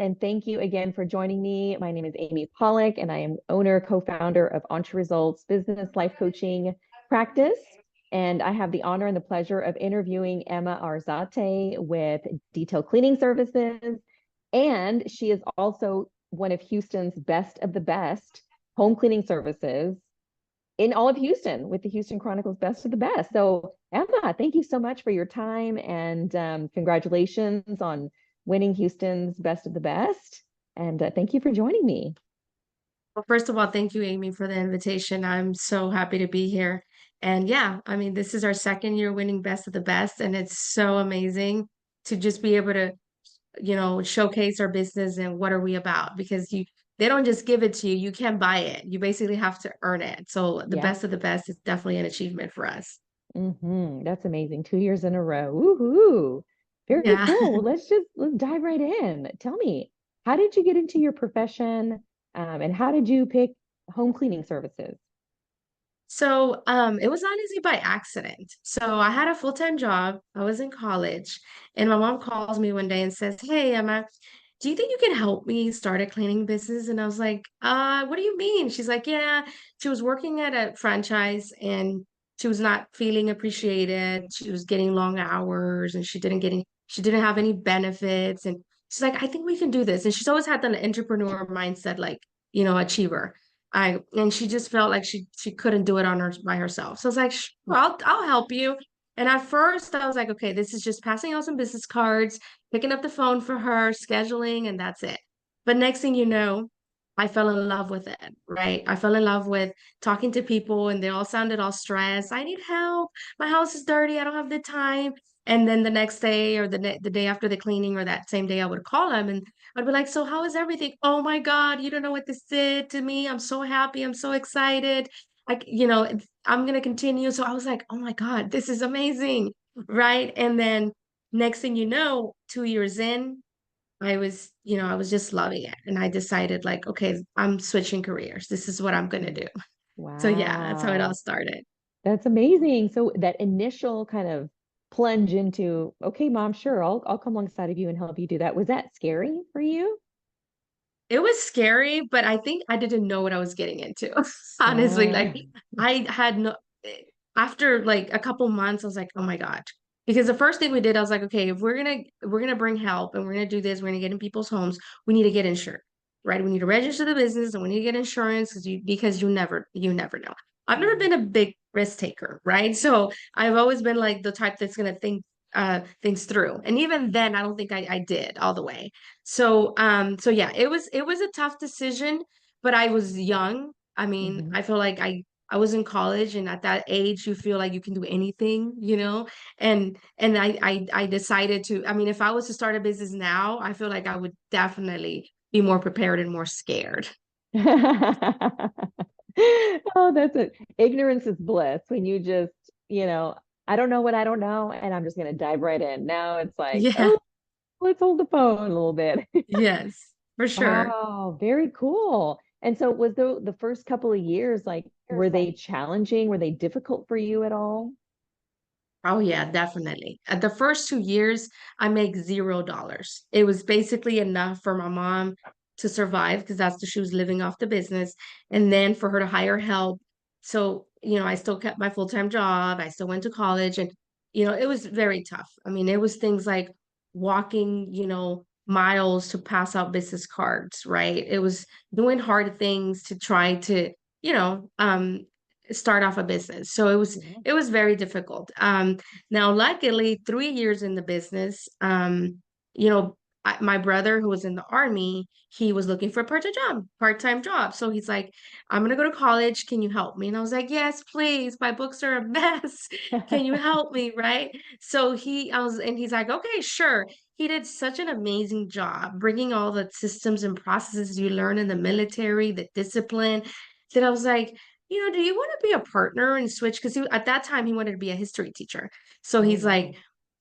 and thank you again for joining me. My name is Amy Polak, and I am owner, co-founder of Entre Results Business Life Coaching Practice. And I have the honor and the pleasure of interviewing Emma Arzate with Detail Cleaning Services. And she is also one of Houston's best of the best home cleaning services in all of Houston with the Houston Chronicle's best of the best. So Emma, thank you so much for your time, and congratulations on winning Houston's best of the best. And thank you for joining me. Well, first of all, thank you, Amy, for the invitation. I'm so happy to be here. And yeah, I mean, this is our second year winning Best of the Best, and it's so amazing to just be able to, showcase our business and what are we about because they don't just give it to you. You can't buy it. You basically have to earn it. So the Yeah. Best of the Best is definitely an achievement for us. That's amazing. 2 years in a row. Woohoo. Very Yeah. cool. Well, let's dive right in. Tell me, how did you get into your profession? And how did you pick home cleaning services? So, it was honestly by accident. So I had a full-time job. I was in college, and my mom calls me one day and says, "Hey, Emma, do you think you can help me start a cleaning business?" And I was like, what do you mean?" She's like, "Yeah." She was working at a franchise and she was not feeling appreciated. She was getting long hours and she didn't have any benefits. And she's like, "I think we can do this." And she's always had that entrepreneur mindset, like, achiever. And she just felt like she couldn't do it on her by herself. So I was like, "Sure, I'll help you." And at first I was like, okay, this is just passing out some business cards, picking up the phone for her, scheduling, and that's it. But next thing you know, I fell in love with it, right? I fell in love with talking to people and they all sounded all stressed. "I need help. My house is dirty. I don't have the time." And then the next day or the day after the cleaning or that same day, I would call them and I'd be like, "So how is everything?" "Oh my God, you don't know what this did to me. I'm so happy. I'm so excited. I'm gonna continue." So I was like, "Oh my God, this is amazing." Right. And then next thing you know, 2 years in, I was just loving it. And I decided, like, okay, I'm switching careers. This is what I'm gonna do. So yeah, that's how it all Wow. started. That's amazing. So that initial kind of plunge into, okay, mom, sure, I'll come alongside of you and help you do that. Was that scary for you? It was scary, but I think I didn't know what I was getting into. Honestly, Uh, like I had no after like a couple months, I was like, "Oh my God." Because the first thing we did, I was like, "Okay, if we're gonna bring help and we're gonna do this, we're gonna get in people's homes, we need to get insured, right? We need to register the business and we need to get insurance because you never know." I've never Mhm. been a big risk taker, right? So I've always been like the type that's gonna think things through. And even then, I don't think I did all the way. So yeah, it was a tough decision, but I was young. I mean, Mhm. I feel like I was in college, and at that age you feel like you can do anything. And I decided to, I mean, if I was to start a business now, I feel like I would definitely be more prepared and more scared. Oh, that's it. Ignorance is bliss when you just, you know, I don't know what I don't know, and I'm just going to dive right in. Now it's like, Yeah, oh, let's hold the phone a little bit. yes, for sure. Wow, very cool. And so was the first couple of years like were they challenging? Were they difficult for you at all? Oh yeah, definitely. At the first 2 years, I make $0. It was basically enough for my mom to survive because she was living off the business, and then for her to hire help. So, I still kept my full-time job. I still went to college, and it was very tough. I mean, it was things like walking, miles to pass out business cards, right? It was doing hard things to try to, you know, um, start off a business. So Yeah. it was very difficult. Now, luckily, 3 years in the business, you know, my brother who was in the army, he was looking for a part-time job. So he's like, "I'm gonna go to college. Can you help me?" And I was like, "Yes, please. My books are a mess. Can you help me?" Right? So and he's like, "Okay, sure." He did such an amazing job bringing all the systems and processes you learn in the military, the discipline, that I was like, "Do you want to be a partner and switch?" Because at that time he wanted to be a history teacher. So Oh, he's like,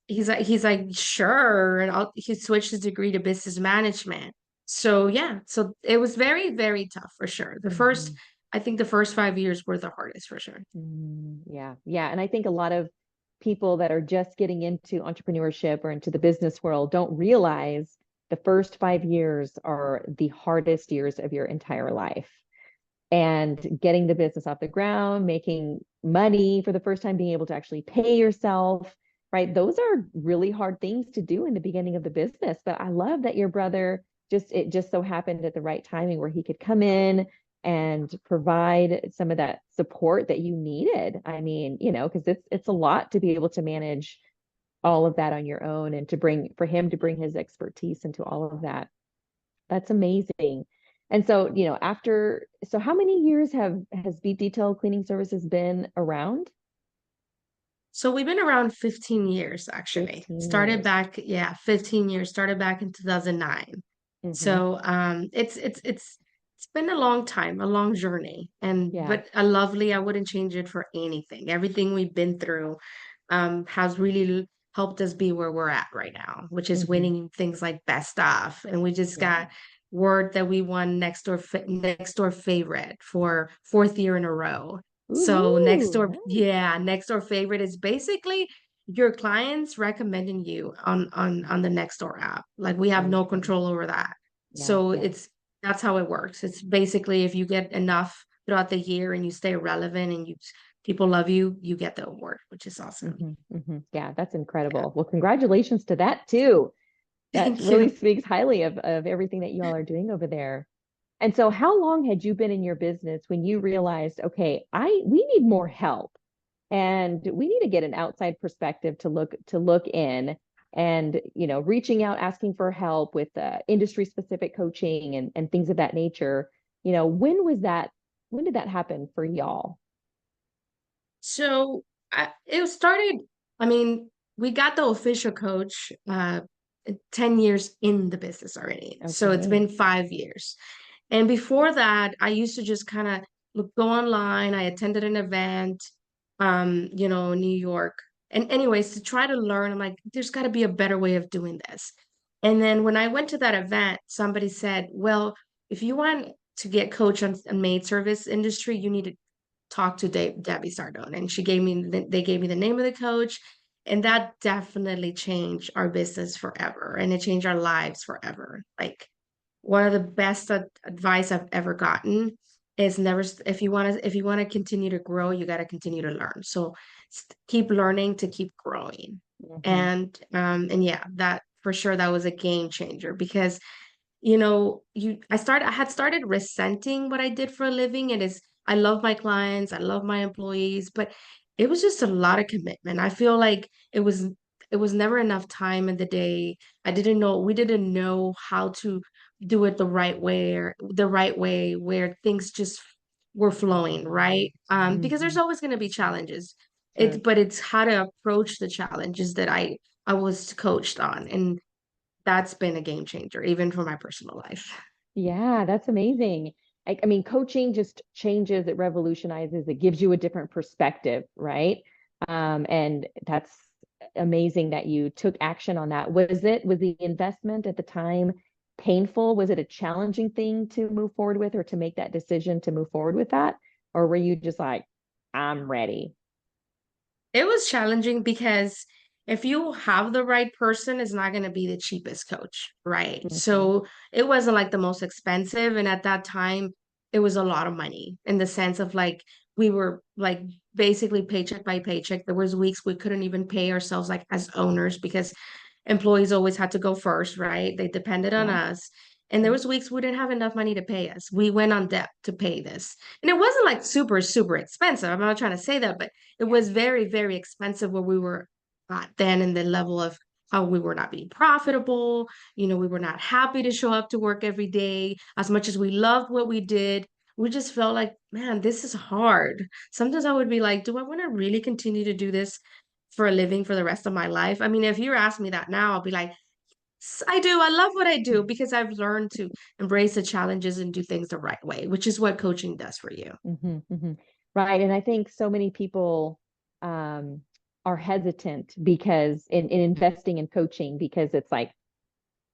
wow. sure. And he switched his degree to business management. So yeah, so it was very, very tough for sure. Mhm. I think the first 5 years were the hardest for sure. Yeah, yeah. And I think a lot of people that are just getting into entrepreneurship or into the business world don't realize the first 5 years are the hardest years of your entire life. And getting the business off the ground, making money for the first time, being able to actually pay yourself, right? Those are really hard things to do in the beginning of the business. But I love that your brother it just so happened at the right timing where he could come in and provide some of that support that you needed. I mean, because it's a lot to be able to manage all of that on your own, and for him to bring his expertise into all of that. That's amazing. And so, so how many years has Beat Detail Cleaning Services been around? So we've been around 15 years, actually. 15 Started years. back, yeah, 15 years, started back in 2009. Mm-hmm. So it's been a long time, a long journey, Yeah. but a lovely, I wouldn't change it for anything. Everything we've been through has really helped us be where we're at right now, which is Mm-hmm. winning things like best of. And we just Yeah. got word that we won next door favorite for fourth year in a row. So Ooh, nice. next door favorite is basically your clients recommending you on the next door app. Like we have no Okay. control over that. Yeah. So Yeah. that's how it works. It's basically if you get enough throughout the year and you stay relevant and people love you, you get the award, which is awesome. Mm-hmm. Mm-hmm. Yeah, that's Yeah. incredible. Well, congratulations to that too. That Thank really you. speaks highly of everything that you all are doing over there. And so how long had you been in your business when you realized, okay, we need more help and we need to get an outside perspective to look in, and reaching out, asking for help with industry specific coaching and things of that nature. When did that happen for y'all? It started, I mean, we got the official coach 10 years in the business already. So it's Okay. been 5 years. And before that, I used to just kind of go online. I attended an event, in New York. And anyways, to try to learn, I'm like, there's got to be a better way of doing this. And then when I went to that event, somebody said, well, if you want to get coach on maid service industry, you need to talk to Debbie Sardone. And they gave me the name of the coach. And that definitely changed our business forever. And it changed our lives forever. Like one of the best advice I've ever gotten is never if you want to continue to grow, you got to continue to learn. So keep learning to keep growing. Hmm. And yeah, that for sure that was a game changer because I had started resenting what I did for a living. I love my clients, I love my employees, but it was just a lot of commitment. I feel like it was never enough time in the day. We didn't know how to do it the right way where things just were flowing, right? Because there's Hmm. always going to be challenges. Sure. But it's how to approach the challenges that I was coached on. And that's been a game changer, even for my personal life. Yeah, that's amazing. I mean, coaching just changes, it revolutionizes, it gives you a different perspective, right? And that's amazing that you took action on that. Was the investment at the time painful? Was it a challenging thing to move forward with, or to make that decision to move forward with that? Or were you just like, I'm ready? It was challenging because if you have the right person, it's not going to be the cheapest coach, right? Hmm. So it wasn't like the most expensive. And at that time, it was a lot of money in the sense of like we were like basically paycheck by paycheck. There was weeks we couldn't even pay ourselves like as owners because employees always had to go first, right? They depended on Yeah. us. And there Yeah. was weeks we didn't have enough money to pay us. We went on debt to pay this. And it wasn't like super, super expensive. I'm not trying to say that, but it was very, very expensive where we were at then in the level of how we were not being profitable. We were not happy to show up to work every day as much as we loved what we did. We just felt like, man, this is hard. Sometimes I would be like, do I want to really continue to do this for a living for the rest of my life? I mean, if you ask me that now, I'll be like, I do. I love what I do because I've learned to embrace the challenges and do things the right way, which is what coaching does for you. Hmm. Hmm. Right. And I think so many people um, are hesitant because in investing in coaching, because it's like,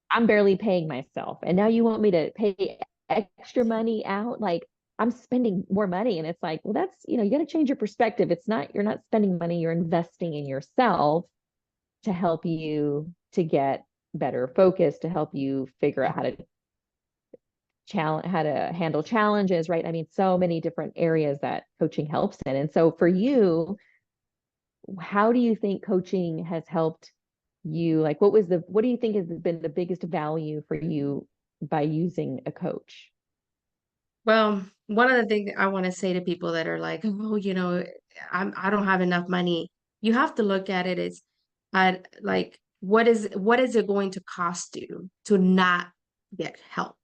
I'm barely paying myself. And now you want me to pay extra money out? Like, I'm spending more money. And it's like, well, you got to change your perspective. You're not spending money, you're investing in yourself to help you to get better focused to help you figure out how to handle challenges, right? I mean, so many different areas that coaching helps in. And so for you, how do you think coaching has helped you? Like, what do you think has been the biggest value for you by using a coach? Well, one of the things I want to say to people that are like, oh, I don't have enough money. You have to look at it as at like what is it going to cost you to not get help,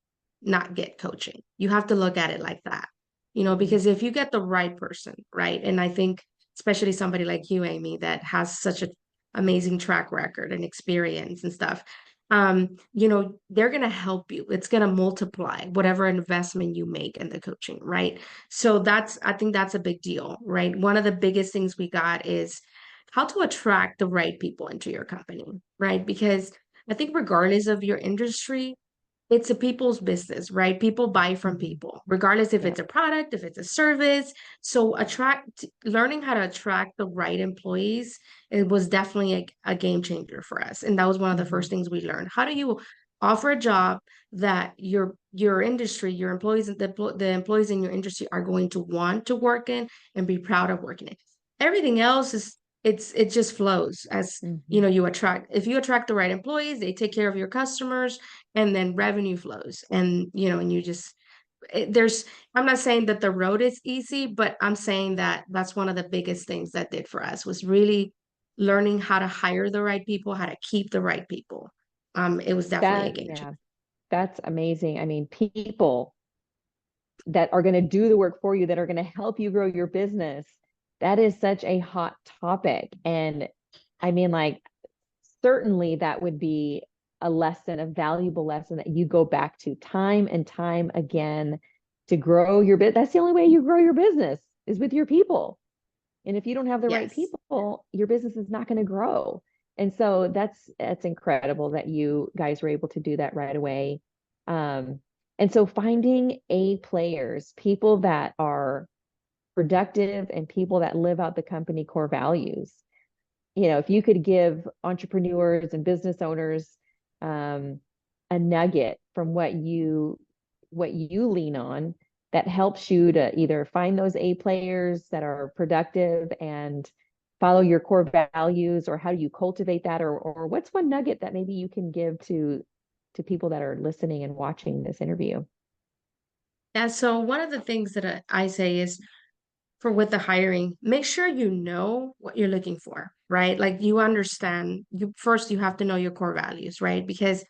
not get coaching? You have to look at it like that. Mhm. Because if you get the right person, right? And I think especially somebody like you, Amy, that has such an amazing track record and experience and stuff, they're going to help you. It's going to multiply whatever investment you make in the coaching, right? So I think that's a big deal, right? One of the biggest things we got is how to attract the right people into your company, right? Because I think regardless of your industry, it's a people's business, right? People buy from Mhm. people, regardless if Yeah. it's a product, if it's a service. So learning how to attract the right employees, it was definitely a game changer for us. And that was one of the first Mhm. things we learned. How do you offer a job that your industry, your employees, the employees in your industry are going to want to work in and be proud of working in? Everything else it just flows as Mhm. you attract. If you attract the right employees, they take care of your customers, and then revenue flows, and and you just there's I'm not saying that the road is easy, but I'm saying that that's one of the biggest things that did for us was really learning how to hire the right people, how to keep the right people. It was definitely a game changer. Yeah, that's amazing. I mean, people that are going to do the work for you, that are going to help you grow your business. That is such a hot topic. And I mean, like, certainly that would be a lesson, a valuable lesson that you go back to time and time again to grow your business. That's the only way you grow your business is with your people. And if you don't have the right Yes. people, your business is not going to grow. And so that's incredible that you guys were able to do that right away. Um, and so finding A players, people that are productive and people that live out the company core values. If you could give entrepreneurs and business owners um, a nugget from what you lean on that helps you to either find those A players that are productive and follow your core values, or how do you cultivate that, or what's one nugget that maybe you can give to people that are listening and watching this interview? Yeah, so one of the things that I say is for with the hiring, make sure you know what you're looking for, right? Like you understand, you have to know your core values, right? Because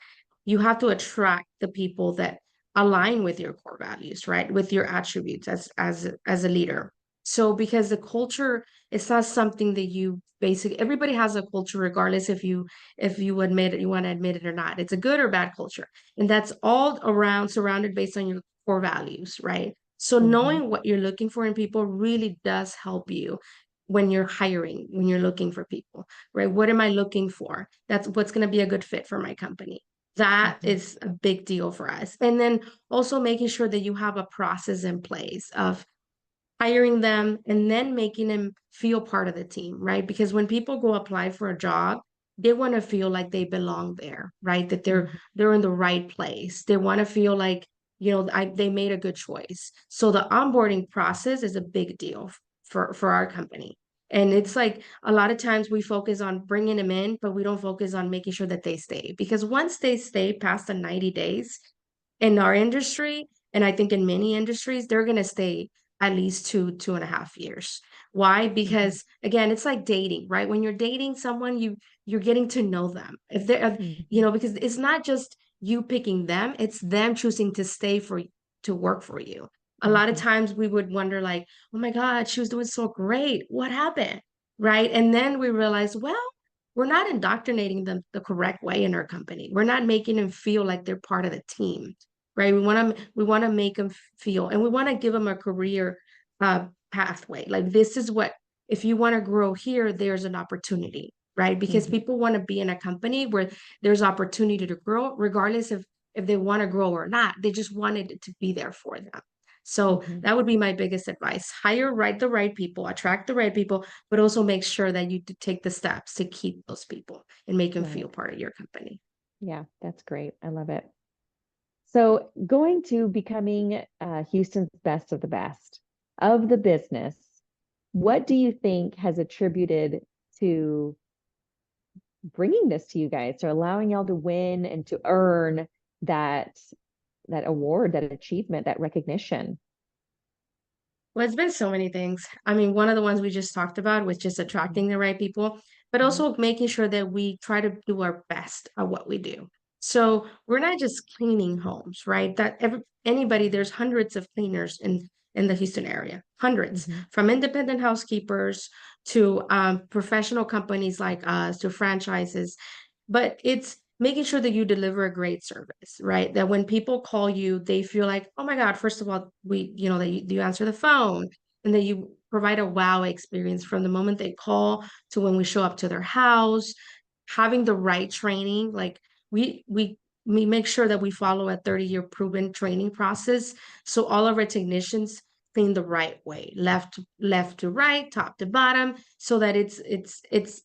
you have to attract the people that align with your core values, right? With your attributes as a leader. So because the culture is not something that you basically everybody has a culture regardless if you admit it, you want to admit it or not. It's a good or bad culture. And that's all around surrounded based on your core values, right? So Mm-hmm. knowing what you're looking for in people really does help you when you're hiring, when you're looking for people, right? What am I looking for? That's what's going to be a good fit for my company. That Mm-hmm. is a big deal for us. And then also making sure that you have a process in place of hiring them and then making them feel part of the team, right? Because when people go apply for a job, they want to feel like they belong there, right? That Mm-hmm. they're in the right place. They want to feel like, they made a good choice. So the onboarding process is a big deal for our company. And it's like a lot of times we focus on bringing them in, but we don't focus on making sure that they stay. Because once they stay past the 90 days in our industry, and I think in many industries, they're going to stay at least 2.5 years. Why? Mm-hmm. Because again, it's like dating, right? When you're dating someone, you're getting to know them. If they're, Mm-hmm. because it's not just you picking them, it's them choosing to stay to work for you. A lot of Mm-hmm. times we would wonder like, oh my God, she was doing so great. What happened? Right. And then we realize, well, we're not indoctrinating them the correct way in our company. We're not making them feel like they're part of the team, right? We want to make them feel, and we want to give them a career pathway. Like this is what if you want to grow here, there's an opportunity, right? Because Mm-hmm. people want to be in a company where there's opportunity to grow, regardless of if they want to grow or not. They just wanted it to be there for them. So Mm-hmm. that would be my biggest advice. Hire the right people, attract the right people, but also make sure that you take the steps to keep those people and make them Right. feel part of your company. Yeah, that's great. I love it. So going to becoming Houston's best of the best of the business, what do you think has attributed to bringing this to you guys, to allowing y'all to win and to earn that that award, that achievement, that recognition? Well, it's been so many things. I mean, one of the ones we just talked about was just attracting the right people, but Mhm. also making sure that we try to do our best at what we do. So we're not just cleaning homes, right? Anybody, there's hundreds of cleaners in the Houston area, hundreds, Mhm. from independent housekeepers to professional companies like us to franchises, but it's making sure that you deliver a great service, right? That when people call you, they feel like, oh my God, first of all, that you answer the phone and that you provide a wow experience from the moment they call to when we show up to their house, having the right training. Like we, we, we make sure that we follow a 30-year proven training process. So all of our technicians clean the right way, left to right, top to bottom, so that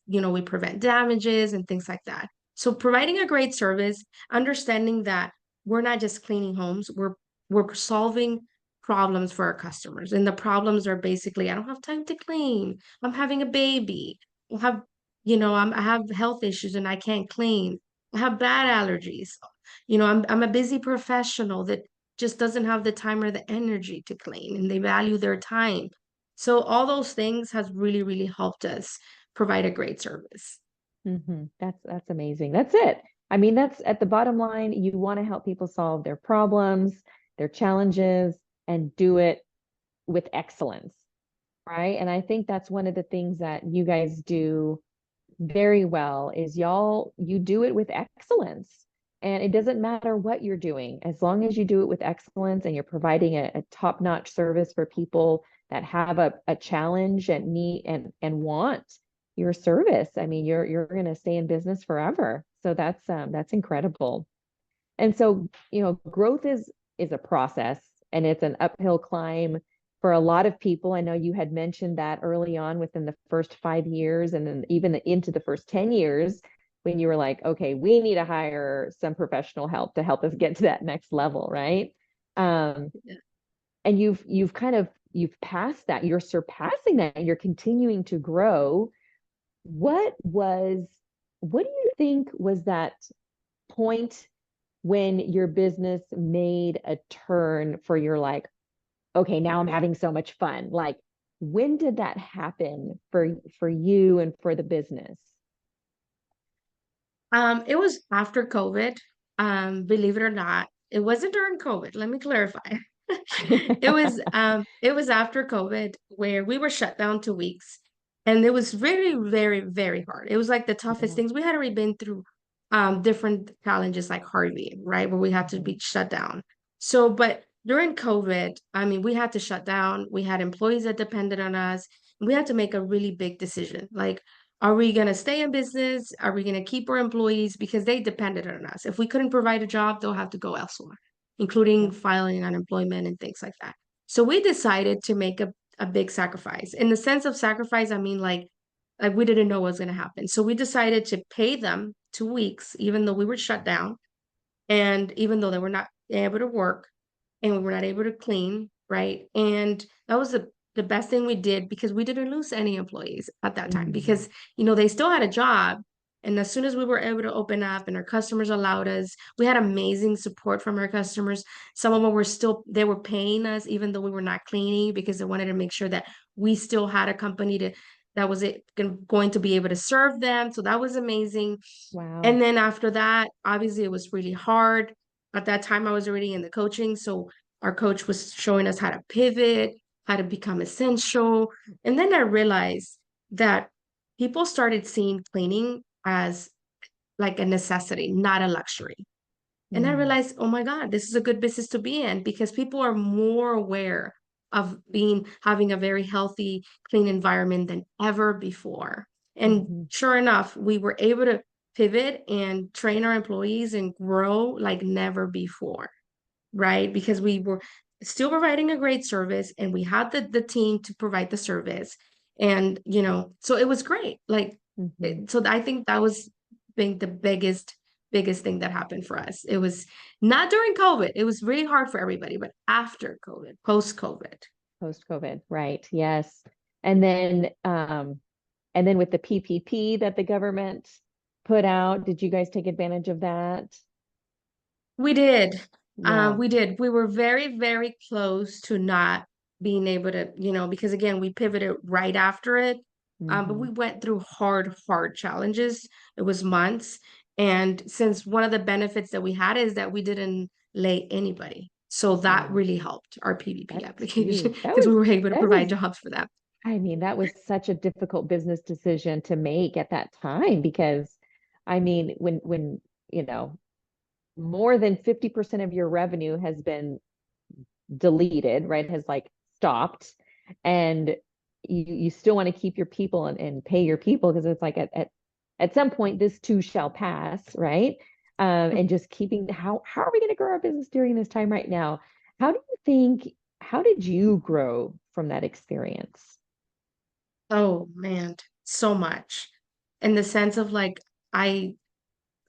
we prevent damages and things like that. So providing a great service, understanding that we're not just cleaning homes, we're solving problems for our customers. And the problems are basically, I don't have time to clean. I'm having a baby. I have, I have health issues and I can't clean. I have bad allergies. I'm a busy professional that just doesn't have the time or the energy to clean, and they value their time. So all those things has really, really helped us provide a great service. That's amazing. That's it. I mean, that's at the bottom line. You want to help people solve their problems, their challenges, and do it with excellence, right? And I think that's one of the things that you guys do very well is you do it with excellence. And it doesn't matter what you're doing, as long as you do it with excellence and you're providing a top-notch service for people that have a challenge and need and want your service. I mean, you're gonna stay in business forever. So that's incredible. And so, growth is a process and it's an uphill climb for a lot of people. I know you had mentioned that early on within the first 5 years and then even into the first 10 years when you were like, okay, we need to hire some professional help to help us get to that next level, right? Um, and you've passed that, you're surpassing that, and you're continuing to grow. What was what do you think was that point when your business made a turn for your like, okay, now I'm having so much fun? Like, when did that happen for you and for the business? It was after COVID. Believe it or not, it wasn't during COVID. Let me clarify. It was after COVID where we were shut down 2 weeks, and it was very, very, very hard. It was like the toughest Yeah. things. We had already been through different challenges like Harvey, right? Where we had to Mhm. be shut down. So, but during COVID, I mean, we had to shut down. We had employees that depended on us. We had to make a really big decision. Like, are we going to stay in business? Are we going to keep our employees? Because they depended on us. If we couldn't provide a job, they'll have to go elsewhere, including Yeah. filing unemployment and things like that. So we decided to make a big sacrifice. In the sense of sacrifice, I mean like we didn't know what was going to happen. So we decided to pay them 2 weeks, even though we were shut down, and even though they were not able to work and we were not able to clean, right? And that was the best thing we did because we didn't lose any employees at that time Mhm. because they still had a job. And as soon as we were able to open up and our customers allowed us, we had amazing support from our customers. Some of them they were paying us even though we were not cleaning because they wanted to make sure that we still had a company that was going to be able to serve them. So that was amazing. Wow. And then after that, obviously it was really hard. At that time, I was already in the coaching. So our coach was showing us how to pivot, how to become essential. And then I realized that people started seeing cleaning as like a necessity, not a luxury. And I Mm. realized, oh my God, this is a good business to be in because people are more aware of having a very healthy, clean environment than ever before. And Mhm. sure enough, we were able to pivot and train our employees and grow like never before, right? Because we were still providing a great service and we had the team to provide the service. And, so it was great. Mhm. So I think that was being the biggest biggest thing that happened for us. It was not during COVID. It was really hard for everybody, but after COVID, post-COVID. Post-COVID, right? Yes. And then with the PPP that the government put out, did you guys take advantage of that? We did. Yeah. We did. We were very, very close to not being able to, because again, we pivoted right after it. But Hmm. we went through hard, hard challenges. It was months. And since one of the benefits that we had is that we didn't lay anybody. So that Yeah, really helped our PVP that's application huge. because we were able to That provide was, jobs for them. I mean, that was such a difficult business decision to make at that time because, I mean, when, you know, more than 50% of your revenue has been deleted, right? Has like stopped, and you still want to keep your people and pay your people because it's like at some point this too shall pass, right? And just keeping how are we going to grow our business during this time right now? How do you think, how did you grow from that experience? Oh man, so much. In the sense of like, I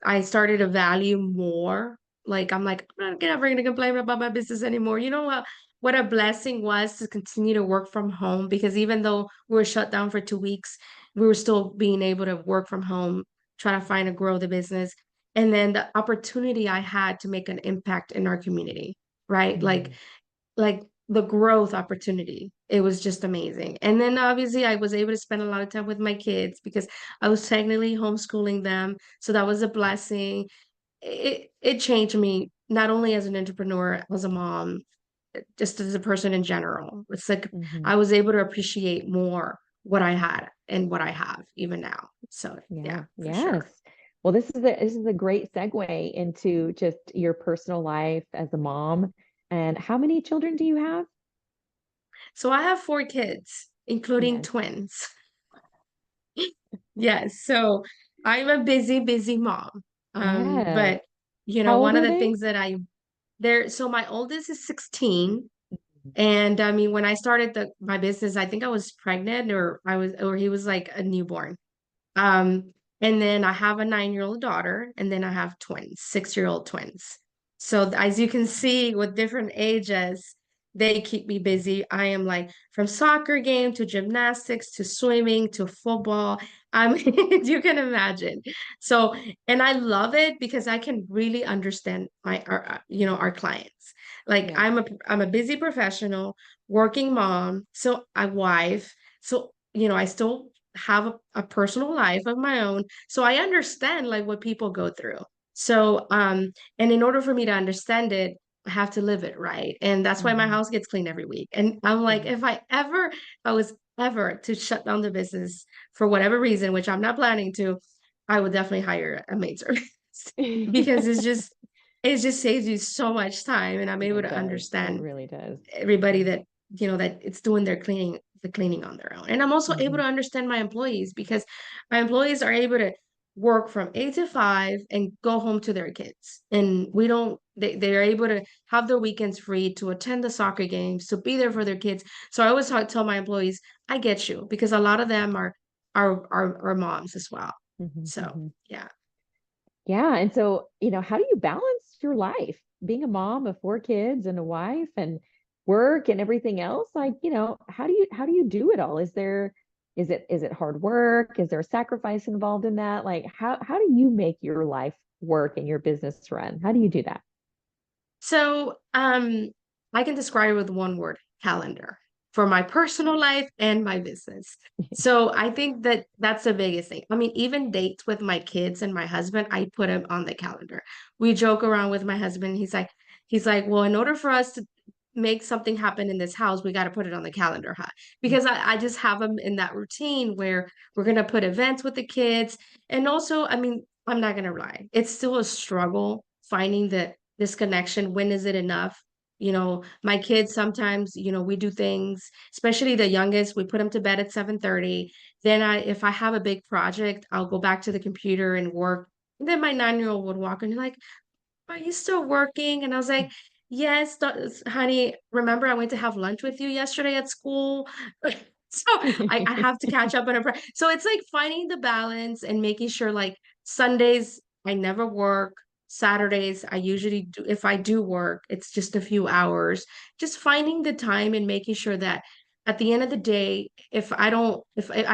I started to value more. Like I'm like, I'm not ever gonna complain about my business anymore. You know what a blessing was to continue to work from home because even though we were shut down for 2 weeks, we were still being able to work from home, try to find and grow the business. And then the opportunity I had to make an impact in our community, right? Mm, Like the growth opportunity. It was just amazing. And then obviously I was able to spend a lot of time with my kids because I was technically homeschooling them. So that was a blessing. It changed me not only as an entrepreneur, as a mom, just as a person in general. It's like mhm. I was able to appreciate more what I had and what I have even now. So Yeah, yeah, for yes. sure. Well, this is a great segue into just your personal life as a mom. And how many children do you have? So I have 4 kids, including Yes. twins. Yes, so I'm a busy, busy mom. Yes. But How old one of are the they? things that so my oldest is 16. And I mean, when I started my business, I think I was pregnant or he was like a newborn. And then I have a 9-year-old daughter, and then I have twins, 6-year-old twins. So as you can see, with different ages, they keep me busy. I am like from soccer game to gymnastics to swimming to football. I mean, you can imagine. So, and I love it because I can really understand our clients. Like Yeah. I'm a busy professional, working mom, so a wife. So, I still have a personal life of my own. So I understand like what people go through. So, and in order for me to understand it, I have to live it, right? And that's why my Hmm. house gets cleaned every week. And I'm like, Yeah. if I was ever to shut down the business for whatever reason, which I'm not planning to, I would definitely hire a maid service because it just saves you so much time. And I'm able It to does. It understand really does. everybody Yeah. that it's doing the cleaning on their own. And I'm also able Hmm. to understand my employees because my employees are able to work from 8 to 5 and go home to their kids. And we don't they're able to have their weekends free to attend the soccer games, to be there for their kids. So I always tell my employees, I get you because a lot of them are moms as well. Hmm. So Hmm. yeah. Yeah. And so, how do you balance your life? Being a mom of four kids and a wife and work and everything else? Like, how do you do it all? Is it hard work? Is there a sacrifice involved in that? Like, how do you make your life work and your business run? How do you do that? So, I can describe it with one word, calendar, for my personal life and my business. So I think that that's the biggest thing. I mean, even dates with my kids and my husband, I put them on the calendar. We joke around with my husband. He's like, well, in order for us to make something happen in this house, we got to put it on the calendar, huh? Because I just have them in that routine where we're gonna put events with the kids. And also, I mean, I'm not gonna lie, it's still a struggle finding the disconnection. When is it enough? My kids sometimes, we do things, especially the youngest, we put them to bed at 7:30. Then if I have a big project, I'll go back to the computer and work. And then my 9-year-old would walk in and like, are you still working? And I was like, yes, honey, remember I went to have lunch with you yesterday at school? So I have to catch up on so it's like finding the balance and making sure like Sundays I never work. Saturdays, I usually do, if I do work, it's just a few hours. Just finding the time and making sure that at the end of the day, if I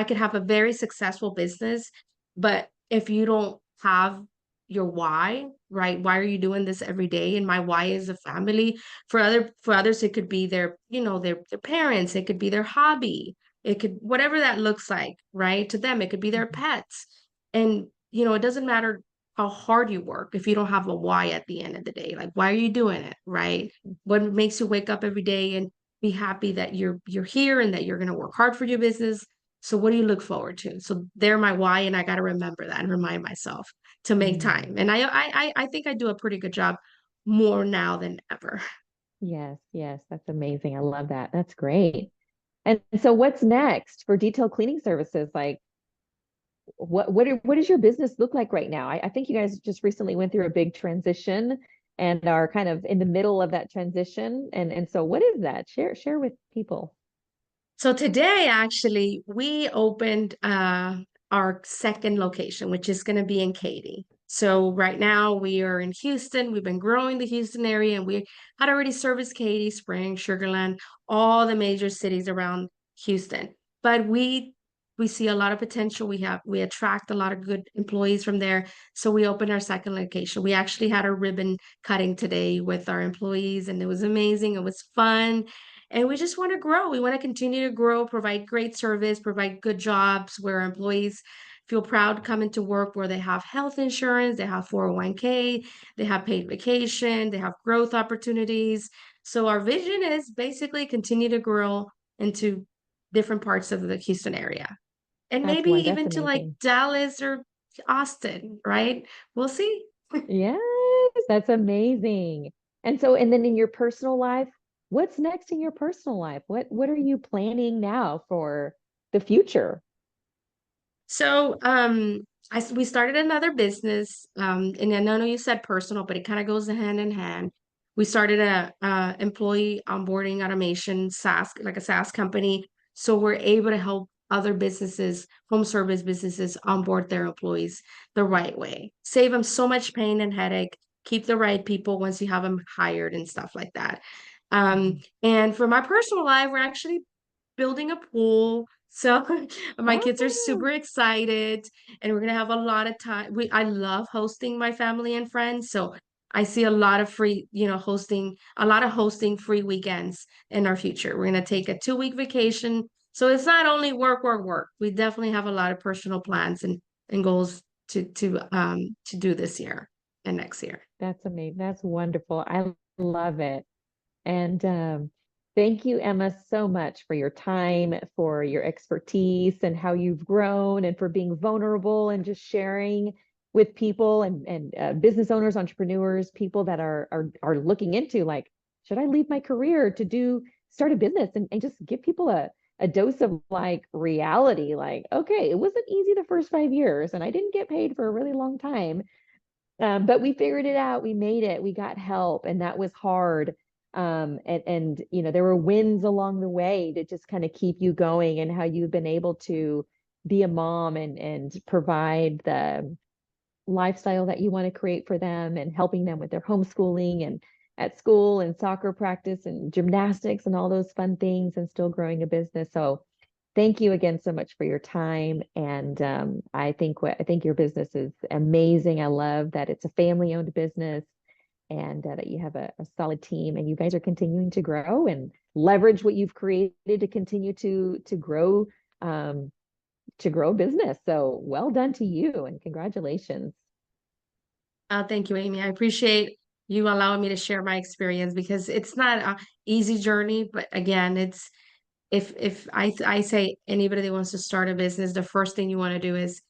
could have a very successful business, but if you don't have your why, right? Why are you doing this every day? And my why is a family. For others, it could be their, their parents, it could be their hobby, it could whatever that looks like, right? To them, it could be their Mhm. pets. And it doesn't matter how hard you work if you don't have a why at the end of the day. Like, why are you doing it, right? What makes you wake up every day and be happy that you're here and that you're going to work hard for your business? So what do you look forward to? So they're my why, and I got to remember that and remind myself to make time. Mm. And I think I do a pretty good job more now than ever. Yes, yes, that's amazing. I love that. That's great. And so what's next for detailed cleaning services? Like what does your business look like right now? I think you guys just recently went through a big transition and are kind of in the middle of that transition. And so what is that? Share with people. So today, actually, we opened our second location, which is going to be in Katy. So right now we are in Houston. We've been growing the Houston area, and we had already serviced Katy, Spring, Sugarland, all the major cities around Houston. But we see a lot of potential. We attract a lot of good employees from there. So we opened our second location. We actually had a ribbon cutting today with our employees, and it was amazing. It was fun, and we just want to grow. We want to continue to grow, provide great service, provide good jobs where employees feel proud to come into work, where they have health insurance, they have 401k, they have paid vacation, they have growth opportunities. So our vision is basically continue to grow into different parts of the Houston area, and maybe That's even to like amazing. Dallas or Austin, right? We'll see. Yes, that's amazing. And then in your personal life, what's next in your personal life? What are you planning now for the future? So, we started another business, and I know you said personal, but it kind of goes hand in hand. We started a employee onboarding automation SaaS, like a SaaS company, so we're able to help other businesses, home service businesses, onboard their employees the right way, save them so much pain and headache, keep the right people once you have them hired and stuff like that. Mhm. And for my personal life, we're actually building a pool. So my kids are Oh, super excited, and we're gonna have a lot of time. I love hosting my family and friends, so I see a lot of free, hosting free weekends in our future. We're gonna take a 2-week vacation. So it's not only work, work, work. We definitely have a lot of personal plans and goals to do this year and next year. that's amazing. That's wonderful. I love it. And thank you, Emma, so much for your time, for your expertise, and how you've grown, and for being vulnerable and just sharing with people and business owners, entrepreneurs, people that are looking into like, should I leave my career to start a business and just give people a dose of like reality, like, okay, it wasn't easy the first 5 years, and I didn't get paid for a really long time. But we figured it out. We made it. We got help, and that was hard. And there were wins along the way to just kind of keep you going, and how you've been able to be a mom and provide the lifestyle that you want to create for them, and helping them with their homeschooling and at school and soccer practice and gymnastics and all those fun things, and still growing a business. So thank you again so much for your time. And I think your business is amazing. I love that it's a family-owned business, and that you have a solid team, and you guys are continuing to grow and leverage what you've created to continue um, to grow business. So well done to you, and congratulations. Thank you, Amy. I appreciate you allowing me to share my experience because it's not an easy journey, but again, it's if I say anybody that wants to start a business, the first thing you want to do is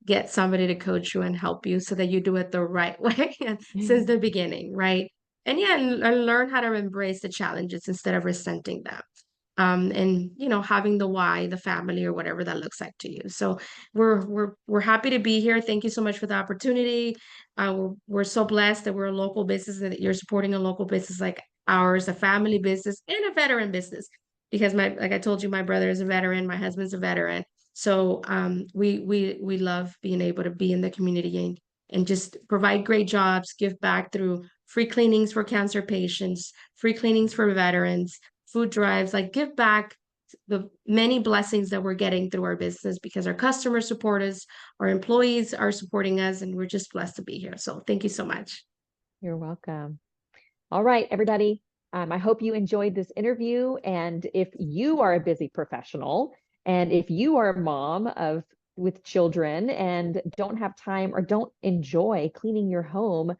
get somebody to coach you and help you so that you do it the right way and since the beginning, right? And yeah, and learn how to embrace the challenges instead of resenting them. And having the why, the family, or whatever that looks like to you. So we're happy to be here. Thank you so much for the opportunity. We're so blessed that we're a local business and that you're supporting a local business like ours, a family business and a veteran business. Because like I told you, my brother is a veteran, my husband's a veteran. So we love being able to be in the community and just provide great jobs, give back through free cleanings for cancer patients, free cleanings for veterans, food drives, like give back the many blessings that we're getting through our business because our customers support us, our employees are supporting us, and we're just blessed to be here. So thank you so much. You're welcome. All right, everybody. I hope you enjoyed this interview. And if you are a busy professional, and if you are a mom of with children and don't have time or don't enjoy cleaning your home,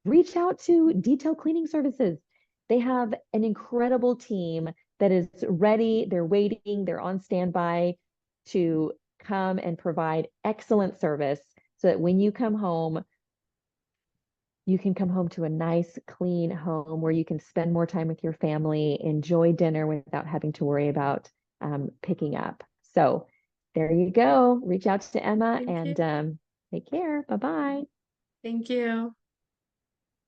reach out to Detail Cleaning Services. They have an incredible team that is ready. They're waiting. They're on standby to come and provide excellent service so that when you come home, you can come home to a nice, clean home where you can spend more time with your family, enjoy dinner without having to worry about picking up. So there you go. Reach out to Emma Thank you. and take care. Bye-bye. Thank you.